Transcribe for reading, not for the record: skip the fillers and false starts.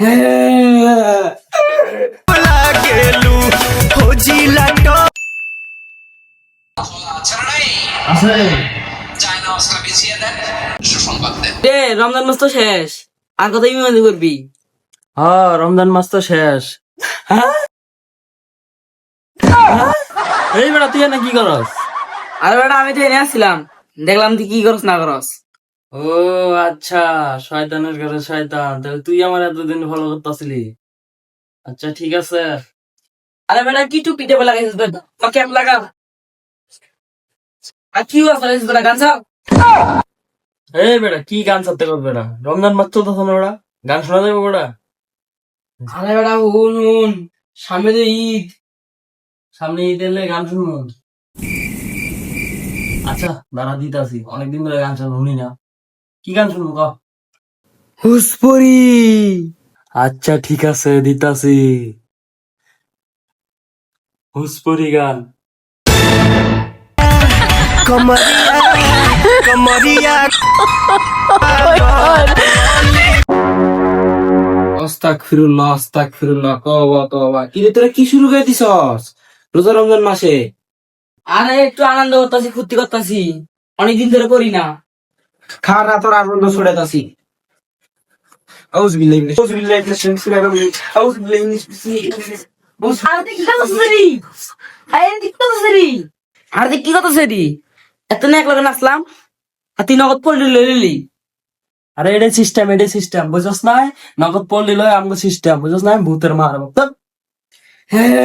রমজান মাস তো শেষ, আর কত ইমানি করবি? হ্যাঁ, রমজান মাস তো শেষ। এই বেটা, তুই না কি করস? আরে বেটা, আমি তো এনে আসছিলাম, দেখলাম তুই কি করস না করস। ও আচ্ছা, শয়তানের ঘরে শয়তান, তাহলে তুই আমার এতদিন ফলো করতেছিলি। আচ্ছা ঠিক আছে। আরে বেটা, কি টুপি টেপে লাগাইছিস বেটা? ক্যাপ লাগা। আর কি লাগাইছিস বেটা? গান ছাড়। এই বেটা, কি গান ছাড়তে করবে বেটা? রমজান মাস চলতেছে না বেটা, গান শোনা যাবে বেটা? আরে বেটা, হুন হুন, সামনে তো ঈদ। সামনে ঈদ এলে গান শুনবো। আচ্ছা দাঁড়া, দিতাছি, অনেকদিন ধরে গান শুনি না। কি গান শুনবো ক? হুসপরি। আচ্ছা ঠিক আছে, দিতাছি। হুসপরি গান। আস্তাগফিরুল্লাহ, আস্তাগফিরুল্লাহ, তওবা তওবা। কি রে, তোরা কি শুরু করে দিছস রোজা রমজান মাসে? আরে একটু আনন্দ করতাছি, ফুর্তি করতাছি, অনেকদিন ধরে করি না। খা না, তোর আনন্দ ছড়াইতাছি। আউযুবিল্লাহি মিনাশ শাইতানির রাজিম। আউযুবিল্লাহি মিনাশ আরে কি করছিস রে? আরে কি করছিস রে? আরে কি করছিস রে? এত না একলা নাচলাম, আর তুই নগদ পড়লি লইলি। আরে এটাই সিস্টেম বুঝছস না? নগদ পড়লি লয় আমগো সিস্টেম বুঝছস না? ভূতের মারব। হ্যাঁ